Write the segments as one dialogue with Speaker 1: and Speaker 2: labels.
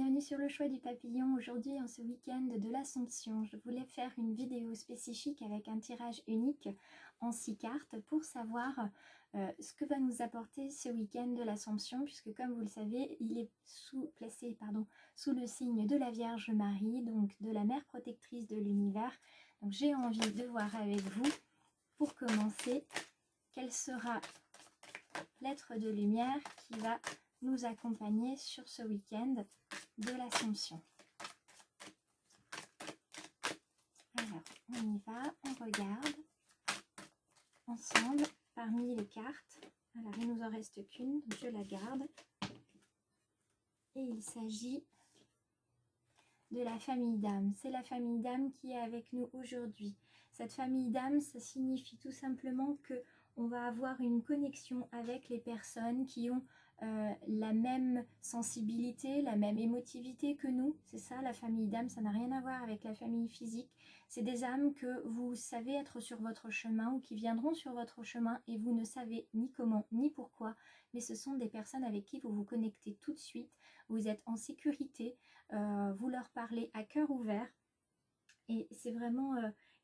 Speaker 1: bienvenue sur le choix du papillon. Aujourd'hui, en ce week-end de l'Assomption, je voulais faire une vidéo spécifique avec un tirage unique en 6 cartes pour savoir ce que va nous apporter ce week-end de l'Assomption, puisque comme vous le savez, il est placé sous le signe de la Vierge Marie, donc de la mère protectrice de l'univers. Donc j'ai envie de voir avec vous, pour commencer, quelle sera l'être de lumière qui va nous accompagner sur ce week-end de l'Assomption. Alors, on y va, on regarde ensemble parmi les cartes. Alors, il nous en reste qu'une, donc je la garde. Et il s'agit de la famille d'âmes. C'est la famille d'âmes qui est avec nous aujourd'hui. Cette famille d'âmes, ça signifie tout simplement que on va avoir une connexion avec les personnes qui ont la même sensibilité, la même émotivité que nous. C'est ça la famille d'âmes, ça n'a rien à voir avec la famille physique. C'est des âmes que vous savez être sur votre chemin ou qui viendront sur votre chemin et vous ne savez ni comment ni pourquoi, mais ce sont des personnes avec qui vous vous connectez tout de suite. Vous êtes en sécurité, vous leur parlez à cœur ouvert et c'est vraiment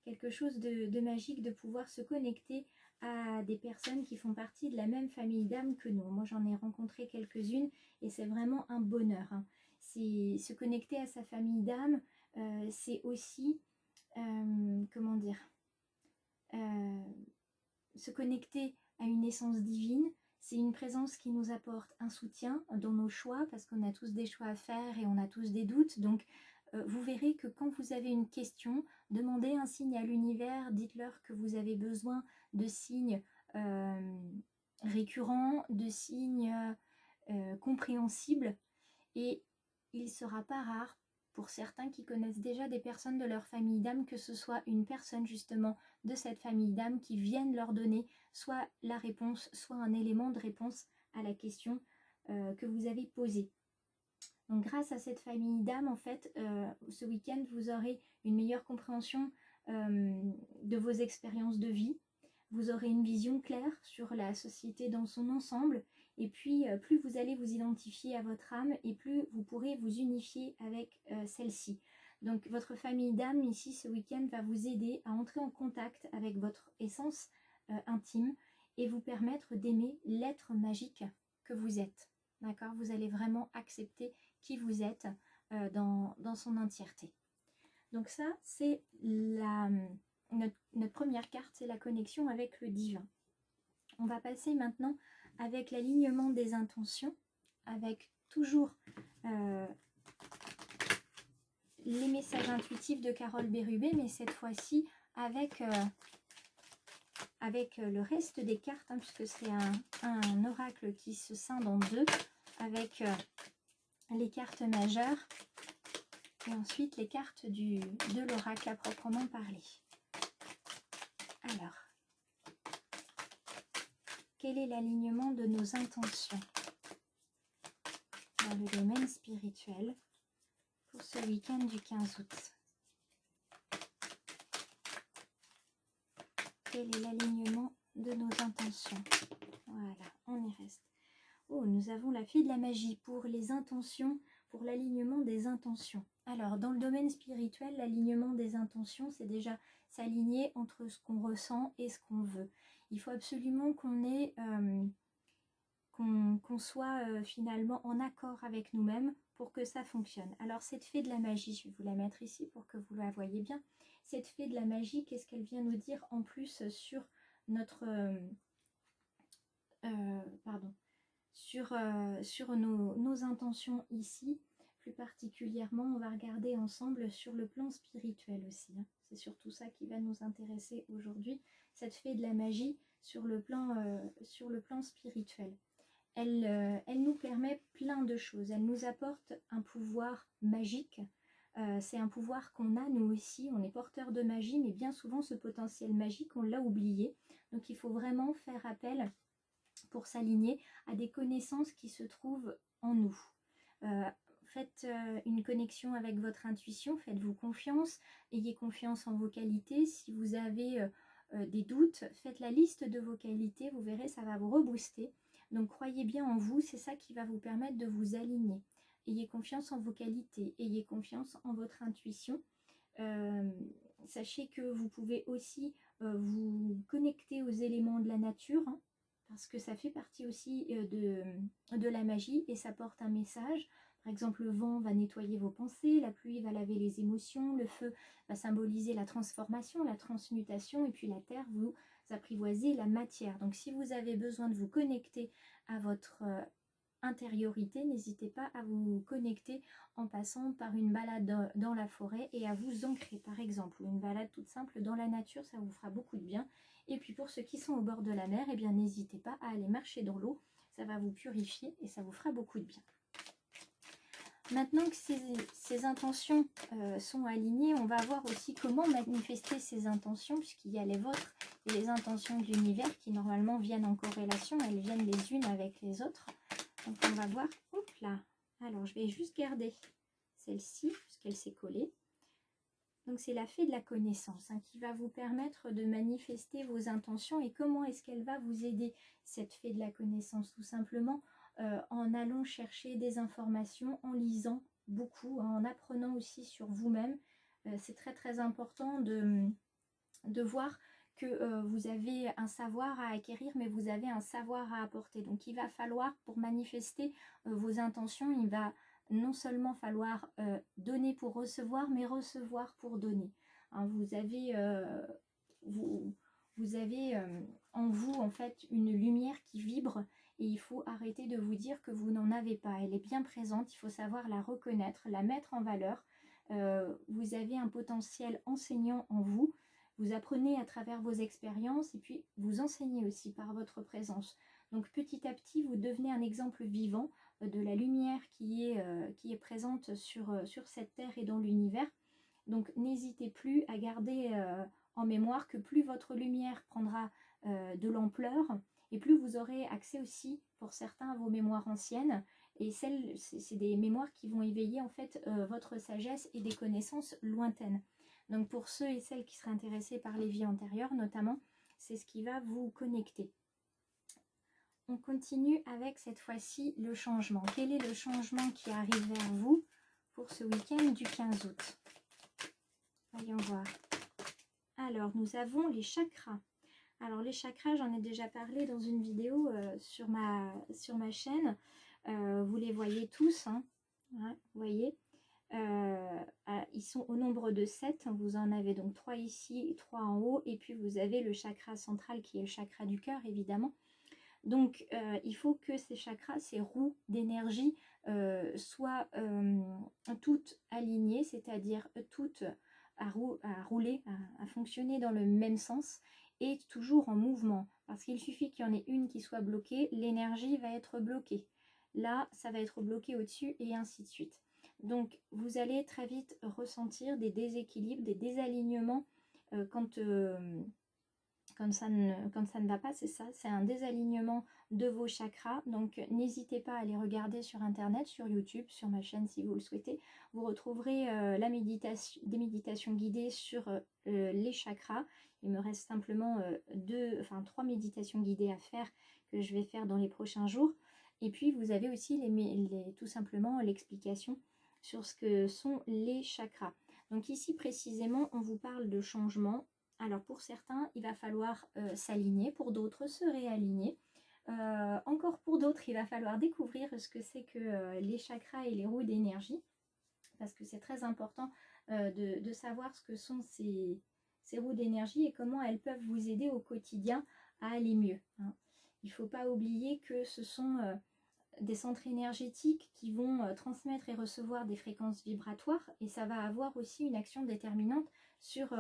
Speaker 1: quelque chose de magique de pouvoir se connecter à des personnes qui font partie de la même famille d'âmes que nous. Moi, j'en ai rencontré quelques-unes et c'est vraiment un bonheur. Hein. C'est se connecter à sa famille d'âmes, c'est aussi, comment dire, se connecter à une essence divine. C'est une présence qui nous apporte un soutien dans nos choix, parce qu'on a tous des choix à faire et on a tous des doutes. Donc, vous verrez que quand vous avez une question, demandez un signe à l'univers, dites-leur que vous avez besoin de signes récurrents, de signes compréhensibles. Et il ne sera pas rare, pour certains qui connaissent déjà des personnes de leur famille d'âme, que ce soit une personne justement de cette famille d'âme qui vienne leur donner soit la réponse, soit un élément de réponse à la question que vous avez posée. Donc grâce à cette famille d'âme, en fait, ce week-end, vous aurez une meilleure compréhension de vos expériences de vie. Vous aurez une vision claire sur la société dans son ensemble. Et puis, plus vous allez vous identifier à votre âme et plus vous pourrez vous unifier avec celle-ci. Donc votre famille d'âme, ici, ce week-end, va vous aider à entrer en contact avec votre essence intime et vous permettre d'aimer l'être magique que vous êtes. D'accord ? Vous allez vraiment accepter qui vous êtes dans son entièreté. Donc ça, c'est notre première carte, c'est la connexion avec le divin. On va passer maintenant avec l'alignement des intentions, avec toujours les messages intuitifs de Carole Bérubé, mais cette fois-ci avec le reste des cartes, hein, puisque c'est un oracle qui se scinde en deux, avec les cartes majeures et ensuite les cartes de l'oracle à proprement parler. Alors, quel est l'alignement de nos intentions dans le domaine spirituel pour ce week-end du 15 août? Quel est l'alignement de nos intentions? Voilà, on y reste. Oh, nous avons la fée de la magie pour les intentions, pour l'alignement des intentions. Alors, dans le domaine spirituel, l'alignement des intentions, c'est déjà s'aligner entre ce qu'on ressent et ce qu'on veut. Il faut absolument qu'on soit finalement en accord avec nous-mêmes pour que ça fonctionne. Alors, cette fée de la magie, je vais vous la mettre ici pour que vous la voyez bien. Cette fée de la magie, qu'est-ce qu'elle vient nous dire en plus sur notre... sur nos intentions ici? Plus particulièrement, on va regarder ensemble sur le plan spirituel aussi. Hein. C'est surtout ça qui va nous intéresser aujourd'hui. Cette fée de la magie sur le plan spirituel. Elle nous permet plein de choses. Elle nous apporte un pouvoir magique. C'est un pouvoir qu'on a nous aussi. On est porteur de magie, mais bien souvent ce potentiel magique, on l'a oublié. Donc il faut vraiment faire appel pour s'aligner à des connaissances qui se trouvent en nous. Faites une connexion avec votre intuition, faites-vous confiance, ayez confiance en vos qualités. Si vous avez des doutes, faites la liste de vos qualités, vous verrez, ça va vous rebooster. Donc croyez bien en vous, c'est ça qui va vous permettre de vous aligner. ayez confiance en vos qualités, ayez confiance en votre intuition. Sachez que vous pouvez aussi vous connecter aux éléments de la nature, hein, parce que ça fait partie aussi de la magie et ça porte un message. Par exemple, le vent va nettoyer vos pensées, la pluie va laver les émotions, le feu va symboliser la transformation, la transmutation, et puis la terre, vous apprivoisez la matière. Donc si vous avez besoin de vous connecter à votre intériorité, n'hésitez pas à vous connecter en passant par une balade dans la forêt et à vous ancrer par exemple, ou une balade toute simple dans la nature, ça vous fera beaucoup de bien. Et puis pour ceux qui sont au bord de la mer, eh bien n'hésitez pas à aller marcher dans l'eau, ça va vous purifier et ça vous fera beaucoup de bien. Maintenant que ces intentions sont alignées, on va voir aussi comment manifester ces intentions, puisqu'il y a les vôtres et les intentions de l'univers qui normalement viennent en corrélation, elles viennent les unes avec les autres. Donc on va voir, hop là, alors je vais juste garder celle-ci, puisqu'elle s'est collée. Donc c'est la fée de la connaissance, hein, qui va vous permettre de manifester vos intentions. Et comment est-ce qu'elle va vous aider, cette fée de la connaissance? Tout simplement en allant chercher des informations, en lisant beaucoup, en apprenant aussi sur vous-même. C'est très très important de voir que vous avez un savoir à acquérir, mais vous avez un savoir à apporter. Donc il va falloir, pour manifester vos intentions, il va non seulement falloir donner pour recevoir, mais recevoir pour donner. Hein, vous avez en vous en fait une lumière qui vibre, et il faut arrêter de vous dire que vous n'en avez pas. Elle est bien présente, il faut savoir la reconnaître, la mettre en valeur. Vous avez un potentiel enseignant en vous. Vous apprenez à travers vos expériences et puis vous enseignez aussi par votre présence. Donc petit à petit, vous devenez un exemple vivant de la lumière qui est présente sur cette terre et dans l'univers. Donc n'hésitez plus à garder en mémoire que plus votre lumière prendra de l'ampleur et plus vous aurez accès aussi pour certains à vos mémoires anciennes. Et c'est des mémoires qui vont éveiller en fait votre sagesse et des connaissances lointaines. Donc pour ceux et celles qui seraient intéressés par les vies antérieures notamment, c'est ce qui va vous connecter. On continue avec cette fois-ci le changement. Quel est le changement qui arrive vers vous pour ce week-end du 15 août? Voyons voir. Alors nous avons les chakras. Alors les chakras, j'en ai déjà parlé dans une vidéo sur ma chaîne. Vous les voyez tous, hein. Ouais, vous voyez. Ils sont au nombre de 7, vous en avez donc 3 ici, 3 en haut, et puis vous avez le chakra central qui est le chakra du cœur évidemment. Donc il faut que ces chakras, ces roues d'énergie soient toutes alignées, c'est-à-dire toutes à rouler, à fonctionner dans le même sens et toujours en mouvement, parce qu'il suffit qu'il y en ait une qui soit bloquée, l'énergie va être bloquée. Là, ça va être bloqué au-dessus et ainsi de suite. Donc, vous allez très vite ressentir des déséquilibres, des désalignements quand ça ne va pas, c'est ça, c'est un désalignement de vos chakras. Donc, n'hésitez pas à aller regarder sur Internet, sur YouTube, sur ma chaîne si vous le souhaitez. Vous retrouverez des méditations guidées sur les chakras. Il me reste simplement 3 méditations guidées à faire que je vais faire dans les prochains jours. Et puis, vous avez aussi tout simplement l'explication sur ce que sont les chakras. Donc ici précisément, on vous parle de changement. Alors pour certains, il va falloir s'aligner, pour d'autres se réaligner. Encore pour d'autres, il va falloir découvrir ce que c'est que les chakras et les roues d'énergie, parce que c'est très important de savoir ce que sont ces roues d'énergie et comment elles peuvent vous aider au quotidien à aller mieux. Hein. Il ne faut pas oublier que ce sont des centres énergétiques qui vont transmettre et recevoir des fréquences vibratoires, et ça va avoir aussi une action déterminante sur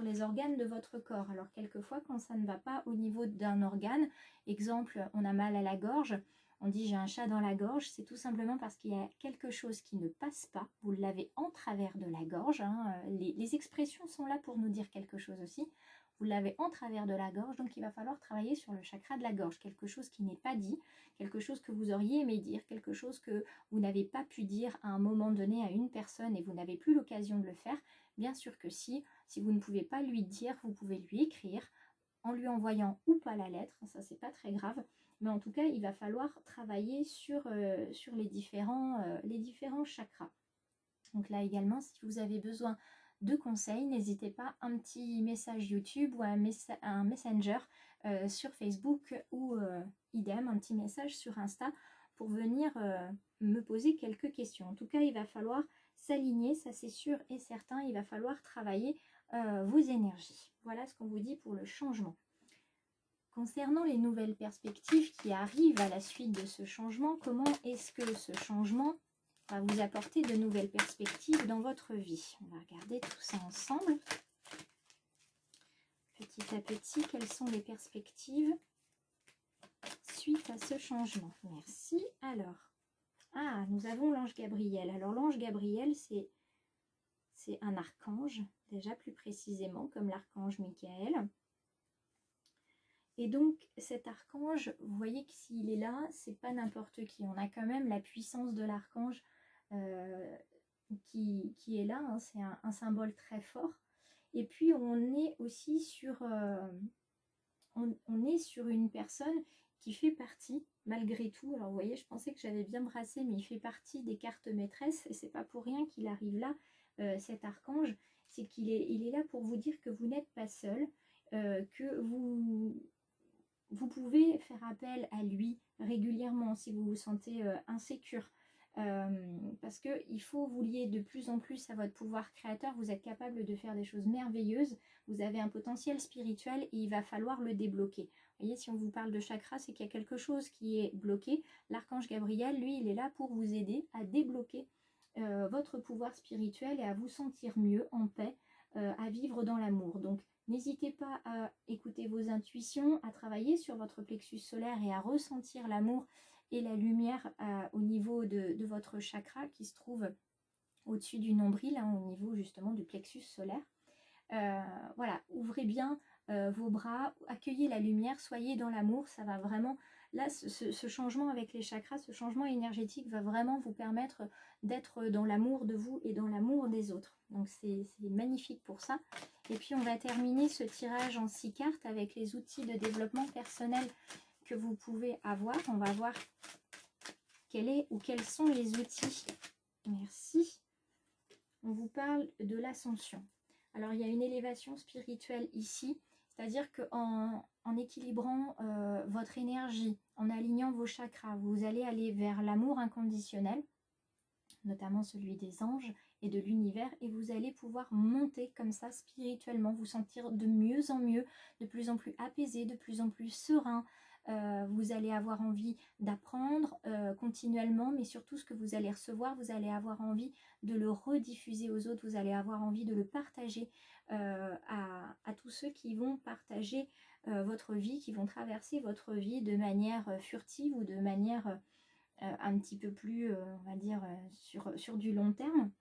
Speaker 1: les organes de votre corps. Alors quelquefois quand ça ne va pas au niveau d'un organe, exemple on a mal à la gorge, on dit j'ai un chat dans la gorge, c'est tout simplement parce qu'il y a quelque chose qui ne passe pas, vous l'avez en travers de la gorge, hein. Les expressions sont là pour nous dire quelque chose aussi. Vous l'avez en travers de la gorge, donc il va falloir travailler sur le chakra de la gorge, quelque chose qui n'est pas dit, quelque chose que vous auriez aimé dire, quelque chose que vous n'avez pas pu dire à un moment donné à une personne et vous n'avez plus l'occasion de le faire. Bien sûr que si vous ne pouvez pas lui dire, vous pouvez lui écrire en lui envoyant ou pas la lettre, ça c'est pas très grave, Mais en tout cas, il va falloir travailler sur les différents chakras. Donc là également, si vous avez besoin de conseils, n'hésitez pas, un petit message YouTube ou un Messenger sur Facebook ou idem, un petit message sur Insta pour venir me poser quelques questions. En tout cas, il va falloir s'aligner, ça c'est sûr et certain, il va falloir travailler vos énergies. Voilà ce qu'on vous dit pour le changement. Concernant les nouvelles perspectives qui arrivent à la suite de ce changement, comment est-ce que ce changement va vous apporter de nouvelles perspectives dans votre vie? On va regarder tout ça ensemble. Petit à petit, quelles sont les perspectives suite à ce changement? Merci. Alors, nous avons l'ange Gabriel. Alors, l'ange Gabriel, c'est un archange, déjà plus précisément, comme l'archange Michael. Et donc, cet archange, vous voyez que s'il est là, c'est pas n'importe qui. On a quand même la puissance de l'archange qui est là. Hein. C'est un symbole très fort. Et puis, on est aussi sur, on est sur une personne qui fait partie, malgré tout. Alors, vous voyez, je pensais que j'avais bien brassé, mais il fait partie des cartes maîtresses. Et c'est pas pour rien qu'il arrive là, cet archange. C'est qu'il est là pour vous dire que vous n'êtes pas seul, que vous pouvez faire appel à lui régulièrement si vous vous sentez insécure. Parce qu'il faut vous lier de plus en plus à votre pouvoir créateur. Vous êtes capable de faire des choses merveilleuses. Vous avez un potentiel spirituel et il va falloir le débloquer. Vous voyez, si on vous parle de chakra, c'est qu'il y a quelque chose qui est bloqué. L'archange Gabriel, lui, il est là pour vous aider à débloquer votre pouvoir spirituel et à vous sentir mieux, en paix, à vivre dans l'amour. Donc, n'hésitez pas à écouter vos intuitions, à travailler sur votre plexus solaire et à ressentir l'amour et la lumière au niveau de votre chakra qui se trouve au-dessus du nombril, hein, au niveau justement du plexus solaire. Voilà, ouvrez bien vos bras, accueillez la lumière, soyez dans l'amour, ça va vraiment... Là, ce changement avec les chakras, ce changement énergétique va vraiment vous permettre d'être dans l'amour de vous et dans l'amour des autres. Donc c'est magnifique pour ça. Et puis on va terminer ce tirage en 6 cartes avec les outils de développement personnel que vous pouvez avoir. On va voir quels sont les outils. Merci. On vous parle de l'ascension. Alors il y a une élévation spirituelle ici. C'est-à-dire qu'en équilibrant votre énergie, en alignant vos chakras, vous allez aller vers l'amour inconditionnel, notamment celui des anges et de l'univers, et vous allez pouvoir monter comme ça spirituellement, vous sentir de mieux en mieux, de plus en plus apaisé, de plus en plus serein. Vous allez avoir envie d'apprendre continuellement, mais surtout ce que vous allez recevoir, vous allez avoir envie de le rediffuser aux autres, vous allez avoir envie de le partager à tous ceux qui vont partager votre vie, qui vont traverser votre vie de manière furtive ou de manière un petit peu plus, on va dire, sur du long terme.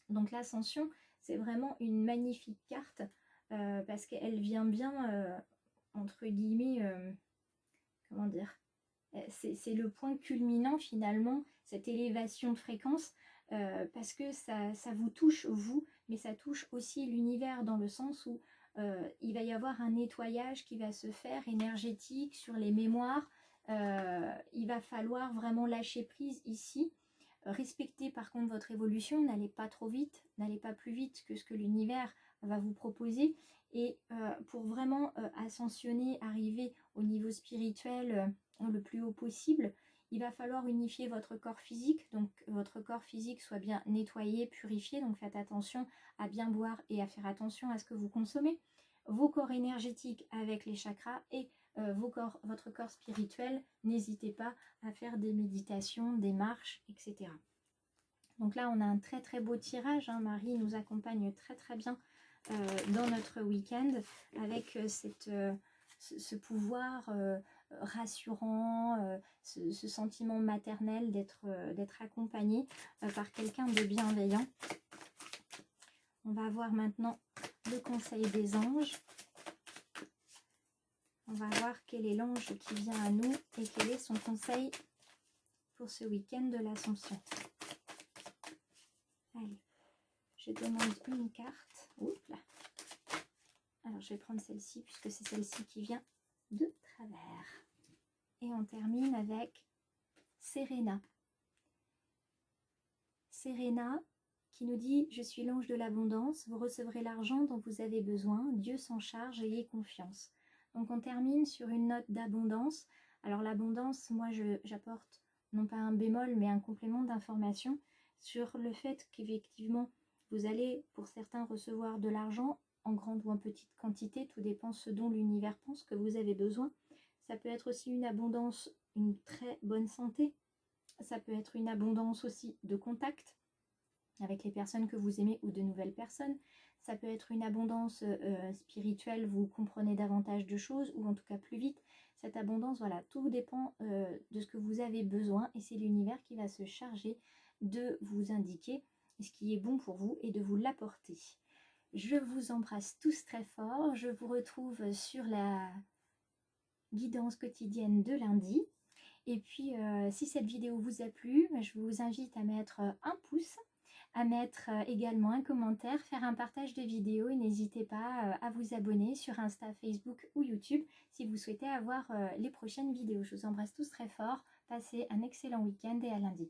Speaker 1: Donc l'ascension, c'est vraiment une magnifique carte parce qu'elle vient bien, entre guillemets, comment dire, c'est le point culminant finalement, cette élévation de fréquence, parce que ça vous touche vous, mais ça touche aussi l'univers dans le sens où il va y avoir un nettoyage qui va se faire énergétique sur les mémoires. Il va falloir vraiment lâcher prise ici. Respectez par contre votre évolution, n'allez pas trop vite, n'allez pas plus vite que ce que l'univers va vous proposer. Et pour vraiment ascensionner, arriver au niveau spirituel le plus haut possible, il va falloir unifier votre corps physique, donc votre corps physique soit bien nettoyé, purifié, donc faites attention à bien boire et à faire attention à ce que vous consommez, vos corps énergétiques avec les chakras et votre corps spirituel, n'hésitez pas à faire des méditations, des marches, etc. Donc là on a un très très beau tirage, hein. Marie nous accompagne très très bien dans notre week-end avec ce pouvoir rassurant, ce sentiment maternel d'être accompagné par quelqu'un de bienveillant. On va voir maintenant le conseil des anges. On va voir quel est l'ange qui vient à nous et quel est son conseil pour ce week-end de l'Assomption. Allez, je demande une carte. Oups là. Alors, je vais prendre celle-ci puisque c'est celle-ci qui vient de travers. Et on termine avec Serena. Serena qui nous dit « Je suis l'ange de l'abondance, vous recevrez l'argent dont vous avez besoin, Dieu s'en charge, ayez confiance. » Donc on termine sur une note d'abondance. Alors l'abondance, moi j'apporte non pas un bémol, mais un complément d'information sur le fait qu'effectivement, vous allez pour certains recevoir de l'argent en grande ou en petite quantité, tout dépend ce dont l'univers pense que vous avez besoin. Ça peut être aussi une abondance, une très bonne santé. Ça peut être une abondance aussi de contact avec les personnes que vous aimez ou de nouvelles personnes. Ça peut être une abondance spirituelle, vous comprenez davantage de choses ou en tout cas plus vite. Cette abondance, voilà, tout dépend de ce que vous avez besoin et c'est l'univers qui va se charger de vous indiquer ce qui est bon pour vous et de vous l'apporter. Je vous embrasse tous très fort. Je vous retrouve sur la guidance quotidienne de lundi. Et puis, si cette vidéo vous a plu, je vous invite à mettre un pouce, à mettre également un commentaire, faire un partage de vidéo et n'hésitez pas à vous abonner sur Insta, Facebook ou YouTube si vous souhaitez avoir les prochaines vidéos. Je vous embrasse tous très fort. Passez un excellent week-end et à lundi.